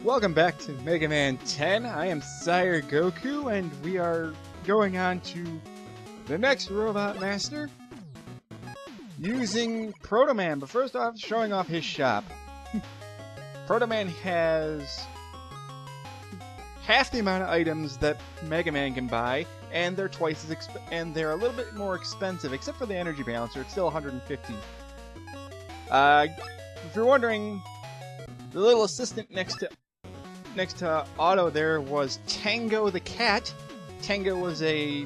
Welcome back to Mega Man 10. I am Sire Goku, and we are going on to the next Robot Master using Proto Man. But first off, showing off his shop. Proto Man has half the amount of items that Mega Man can buy, and they're twice as and they're a little bit more expensive, except for the energy balancer. It's still 150. If you're wondering, the little assistant next to Otto there was Tango the cat. Tango was an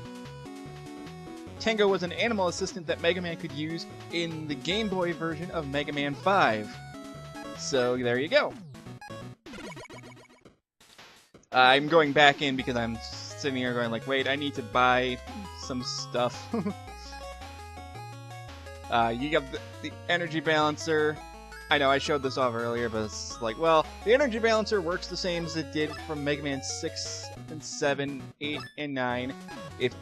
animal assistant that Mega Man could use in the Game Boy version of Mega Man 5. So there you go. I'm going back in because I'm sitting here going like, wait, I need to buy some stuff. You got the energy balancer. I know, I showed this off earlier, but it's like, well, the energy balancer works the same as it did from Mega Man 6 and 7, 8, and 9. It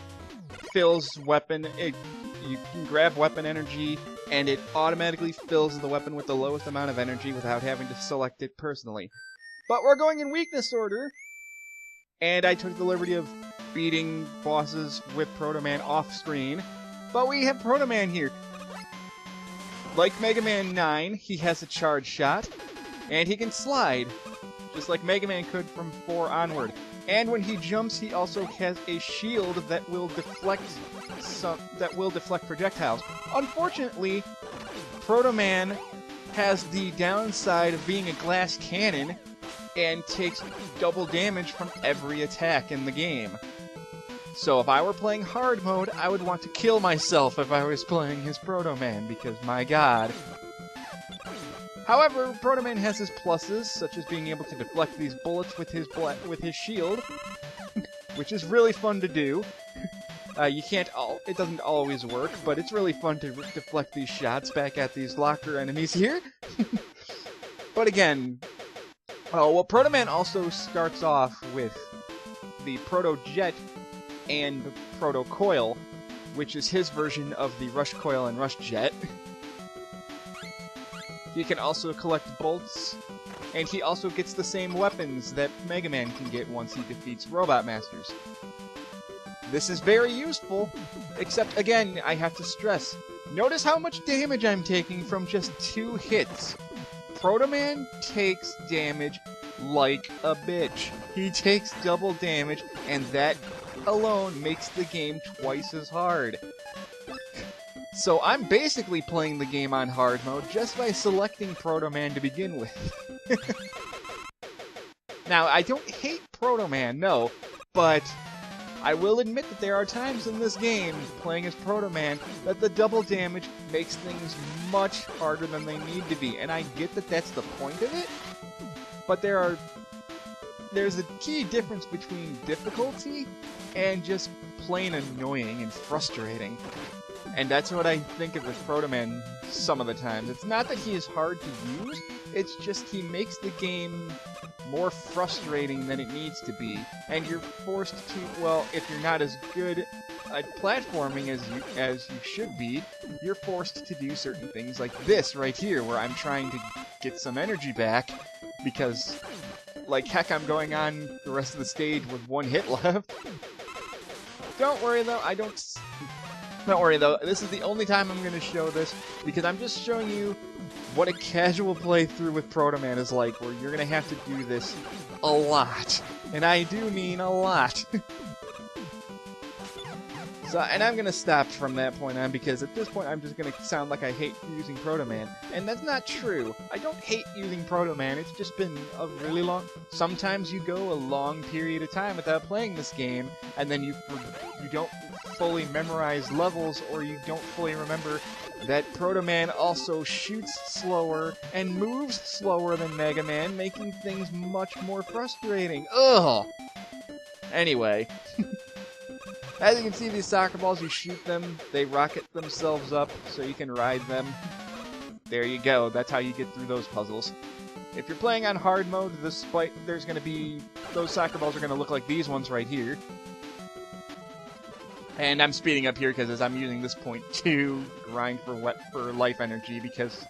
fills weapon, you can grab weapon energy, and it automatically fills the weapon with the lowest amount of energy without having to select it personally. But we're going in weakness order, and I took the liberty of beating bosses with Proto Man off-screen. But we have Proto Man here. Like Mega Man 9, he has a charge shot, and he can slide, just like Mega Man could from 4 onward. And when he jumps, he also has a shield that will deflect projectiles. Unfortunately, Proto Man has the downside of being a glass cannon and takes double damage from every attack in the game. So if I were playing hard mode, I would want to kill myself if I was playing his Proto Man, because my god. However, Proto Man has his pluses, such as being able to deflect these bullets with his shield, which is really fun to do. It doesn't always work, but it's really fun to deflect these shots back at these locker enemies here. But again, Proto Man also starts off with the Proto Jet and the Proto Coil, which is his version of the Rush Coil and Rush Jet. He can also collect bolts, and he also gets the same weapons that Mega Man can get once he defeats Robot Masters. This is very useful, except again, I have to stress, notice how much damage I'm taking from just 2 hits. Proto Man takes damage like a bitch. He takes double damage, and that alone makes the game twice as hard. So I'm basically playing the game on hard mode just by selecting Proto Man to begin with. Now, I don't hate Proto Man, no, but I will admit that there are times in this game, playing as Proto Man, that the double damage makes things much harder than they need to be, and I get that that's the point of it, but there's a key difference between difficulty and just plain annoying and frustrating. And that's what I think of with Proto Man some of the times. It's not that he is hard to use, it's just he makes the game more frustrating than it needs to be. And you're forced to, well, if you're not as good at platforming as you should be, you're forced to do certain things like this right here, where I'm trying to get some energy back, because, like heck, I'm going on the rest of the stage with 1 hit left. Don't worry though, Don't worry though, this is the only time I'm going to show this, because I'm just showing you what a casual playthrough with Proto Man is like, where you're going to have to do this a lot. And I do mean a lot. And I'm going to stop from that point on, because at this point I'm just going to sound like I hate using Proto Man. And that's not true. I don't hate using Proto Man, it's just been a really long... Sometimes you go a long period of time without playing this game, and then you don't fully memorize levels, or you don't fully remember that Proto Man also shoots slower and moves slower than Mega Man, making things much more frustrating. Ugh! Anyway... As you can see, these soccer balls, you shoot them, they rocket themselves up so you can ride them. There you go, that's how you get through those puzzles. If you're playing on hard mode, those soccer balls are going to look like these ones right here. And I'm speeding up here because I'm using this point to grind for life energy, because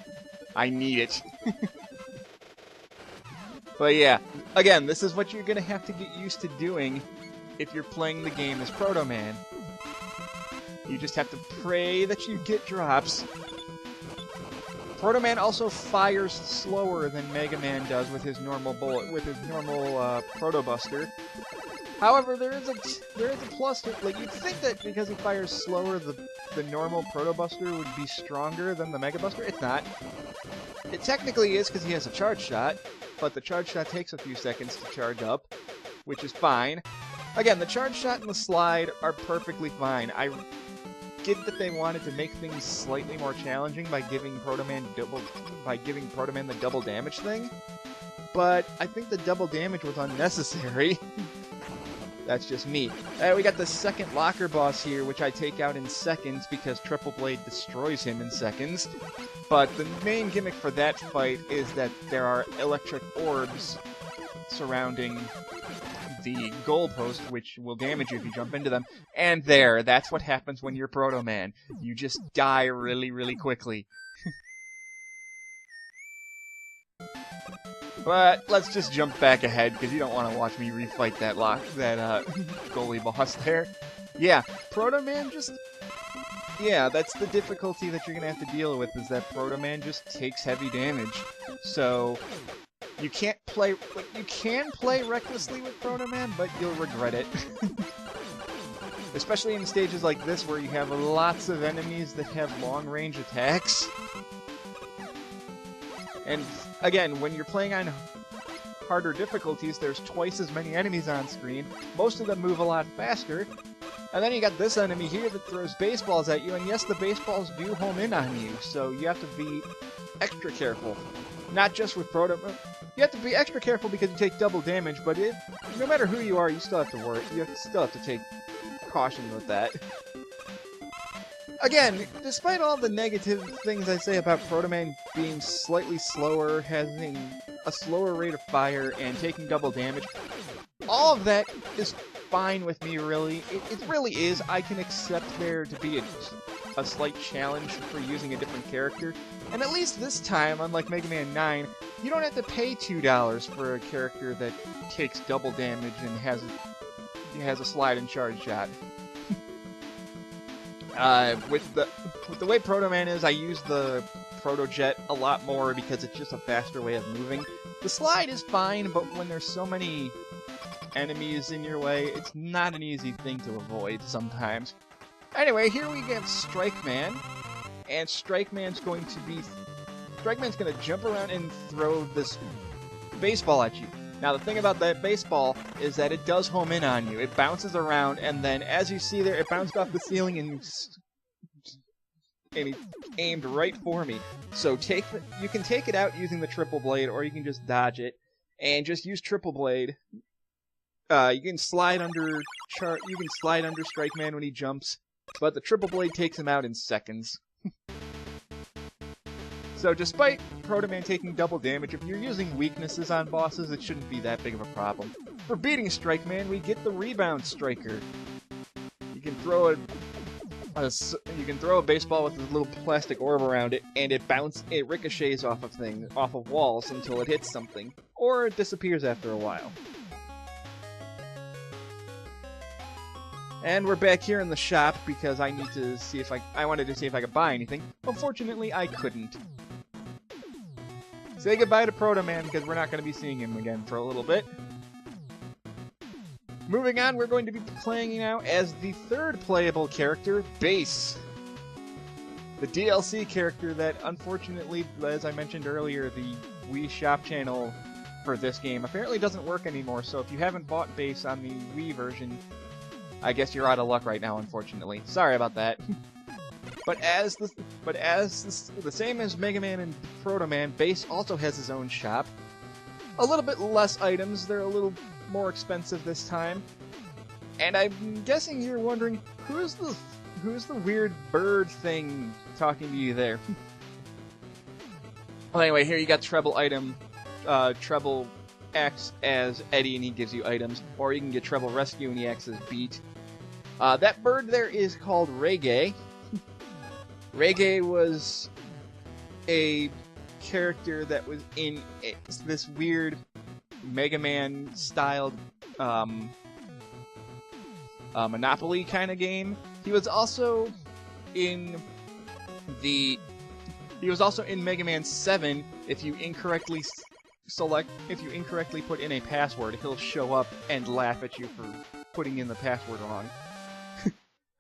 I need it. But yeah, again, this is what you're going to have to get used to doing if you're playing the game as Proto Man. You just have to pray that you get drops. Proto Man also fires slower than Mega Man does with his normal bullet, with his normal Proto Buster. However, there is a plus to it. Like, you'd think that because he fires slower, the normal Proto Buster would be stronger than the Mega Buster. It's not. It technically is because he has a charge shot, but the charge shot takes a few seconds to charge up, which is fine. Again, the charge shot and the slide are perfectly fine. I get that they wanted to make things slightly more challenging by giving Proto Man the double damage thing, but I think the double damage was unnecessary. That's just me. We got the second locker boss here, which I take out in seconds because Triple Blade destroys him in seconds. But the main gimmick for that fight is that there are electric orbs surrounding the goalpost, which will damage you if you jump into them. And that's what happens when you're Proto Man. You just die really, really quickly. But let's just jump back ahead, because you don't want to watch me refight that goalie boss there. Yeah, Proto Man just... Yeah, that's the difficulty that you're going to have to deal with, is that Proto Man just takes heavy damage. So, you can't play... Like, you can play recklessly with Proto Man, but you'll regret it. Especially in stages like this, where you have lots of enemies that have long-range attacks. And again, when you're playing on harder difficulties, there's twice as many enemies on screen. Most of them move a lot faster. And then you got this enemy here that throws baseballs at you, and yes, the baseballs do home in on you, so you have to be extra careful. Not just with Proto... You have to be extra careful because you take double damage, but no matter who you are, you still have to worry. You still have to take caution with that. Again, despite all the negative things I say about Proto Man being slightly slower, having a slower rate of fire, and taking double damage, all of that is fine with me, really. It really is. I can accept there to be a slight challenge for using a different character. And at least this time, unlike Mega Man 9, you don't have to pay $2 for a character that takes double damage and has a slide and charge shot. With the way Proto Man is, I use the Proto Jet a lot more because it's just a faster way of moving. The slide is fine, but when there's so many enemies in your way, it's not an easy thing to avoid sometimes. Anyway, here we get Strike Man, and Strike Man's going to jump around and throw this baseball at you. Now, the thing about that baseball is that it does home in on you. It bounces around, and then, as you see there, it bounced off the ceiling and he aimed right for me. So you can take it out using the Triple Blade, or you can just dodge it, and just use Triple Blade. You can slide under Strike Man when he jumps, but the Triple Blade takes him out in seconds. So despite Proto Man taking double damage, if you're using weaknesses on bosses, it shouldn't be that big of a problem. For beating Strike Man, we get the Rebound Striker. You can throw a baseball with a little plastic orb around it, and it ricochets off of walls until it hits something, or it disappears after a while. And we're back here in the shop because I wanted to see if I could buy anything. Unfortunately, I couldn't. Say goodbye to Proto Man because we're not going to be seeing him again for a little bit. Moving on, we're going to be playing now as the third playable character, Bass. The DLC character that, unfortunately, as I mentioned earlier, the Wii Shop channel for this game apparently doesn't work anymore, so if you haven't bought Bass on the Wii version, I guess you're out of luck right now, unfortunately. Sorry about that. But the same as Mega Man and Proto Man, Bass also has his own shop. A little bit less items, they're a little more expensive this time. And I'm guessing you're wondering, who's the weird bird thing talking to you there? Well, anyway, here you got Treble acts as Eddie and he gives you items, or you can get Treble Rescue and he acts as Beat. That bird there is called Reggae. Reggae was a character that was in this weird Mega Man styled Monopoly kind of game. He was also in Mega Man 7. If you incorrectly put in a password, he'll show up and laugh at you for putting in the password wrong.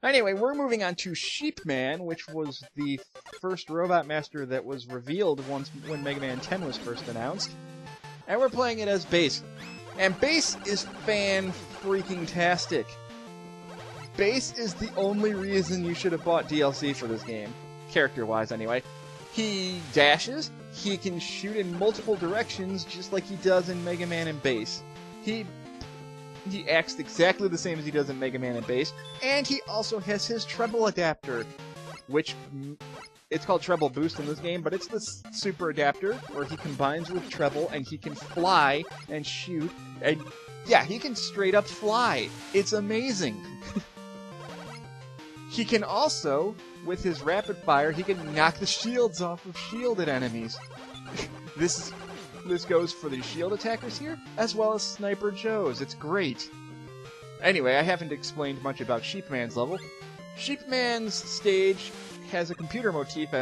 Anyway, we're moving on to Sheepman, which was the first Robot Master that was revealed when Mega Man 10 was first announced. And we're playing it as Bass. And Bass is fan-freaking-tastic. Bass is the only reason you should have bought DLC for this game. Character-wise, anyway. He dashes, he can shoot in multiple directions just like he does in Mega Man and Bass. He acts exactly the same as he does in Mega Man and Bass, and he also has his treble adapter, which it's called treble boost in this game, but it's the super adapter where he combines with treble and he can fly and shoot, and yeah, he can straight up fly. It's amazing. He can also, with his rapid fire, he can knock the shields off of shielded enemies. This goes for the shield attackers here, as well as Sniper Joes. It's great. Anyway, I haven't explained much about Sheepman's level. Sheepman's stage has a computer motif,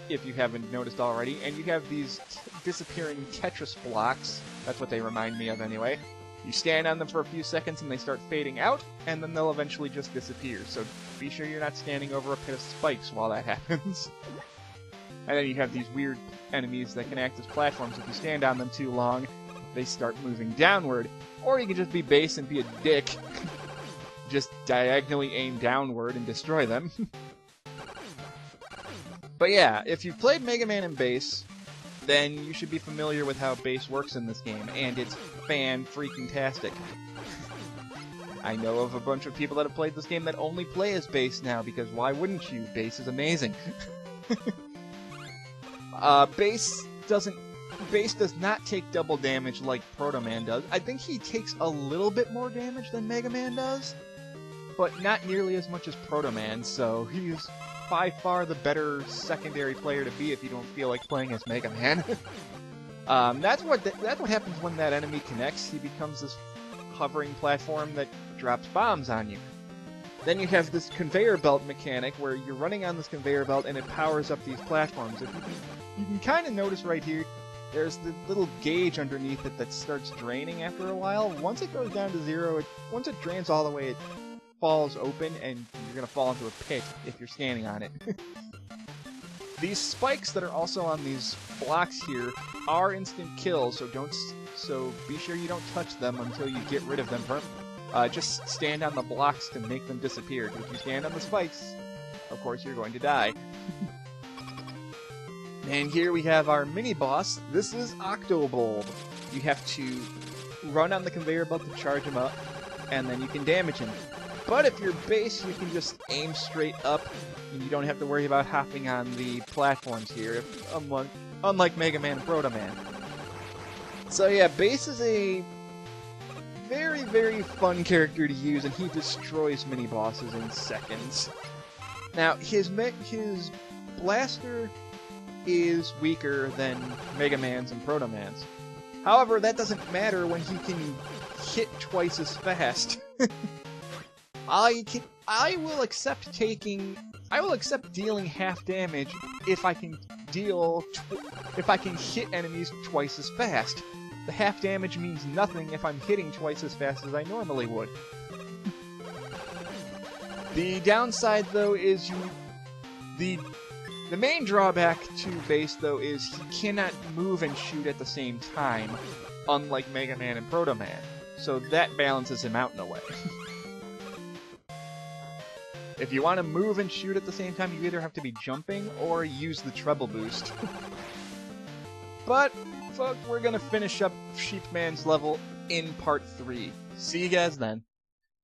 if you haven't noticed already, and you have these disappearing Tetris blocks. That's what they remind me of anyway. You stand on them for a few seconds and they start fading out, and then they'll eventually just disappear. So be sure you're not standing over a pit of spikes while that happens. And then you have these weird enemies that can act as platforms. If you stand on them too long, they start moving downward. Or you can just be Bass and be a dick. Just diagonally aim downward and destroy them. But yeah, if you've played Mega Man and Bass, then you should be familiar with how Bass works in this game, and it's fan-freaking-tastic. I know of a bunch of people that have played this game that only play as Bass now, because why wouldn't you? Bass is amazing. Bass does not take double damage like Proto Man does. I think he takes a little bit more damage than Mega Man does, but not nearly as much as Proto Man, so he's by far the better secondary player to be if you don't feel like playing as Mega Man. That's what happens when that enemy connects. He becomes this hovering platform that drops bombs on you. Then you have this conveyor belt mechanic where you're running on this conveyor belt and it powers up these platforms. If you can kind of notice right here, there's the little gauge underneath it that starts draining after a while. Once it goes down to zero, once it drains all the way, it falls open and you're going to fall into a pit if you're standing on it. These spikes that are also on these blocks here are instant kills, so be sure you don't touch them until you get rid of them. Just stand on the blocks to make them disappear. If you stand on the spikes, of course you're going to die. And here we have our mini-boss. This is Octobulb. You have to run on the conveyor belt to charge him up, and then you can damage him. But if you're Bass, you can just aim straight up, and you don't have to worry about hopping on the platforms here, unlike Mega Man and Proto Man. So yeah, Bass is a very, very fun character to use, and he destroys mini-bosses in seconds. Now, his blaster is weaker than Mega Man's and Proto Man's. However, that doesn't matter when he can hit twice as fast. I will accept dealing half damage if I can hit enemies twice as fast. The half damage means nothing if I'm hitting twice as fast as I normally would. The downside, though, is the main drawback to Bass, though, is he cannot move and shoot at the same time, unlike Mega Man and Proto Man. So that balances him out in a way. If you want to move and shoot at the same time, you either have to be jumping or use the treble boost. But, folks, we're going to finish up Sheepman's level in Part 3. See you guys then.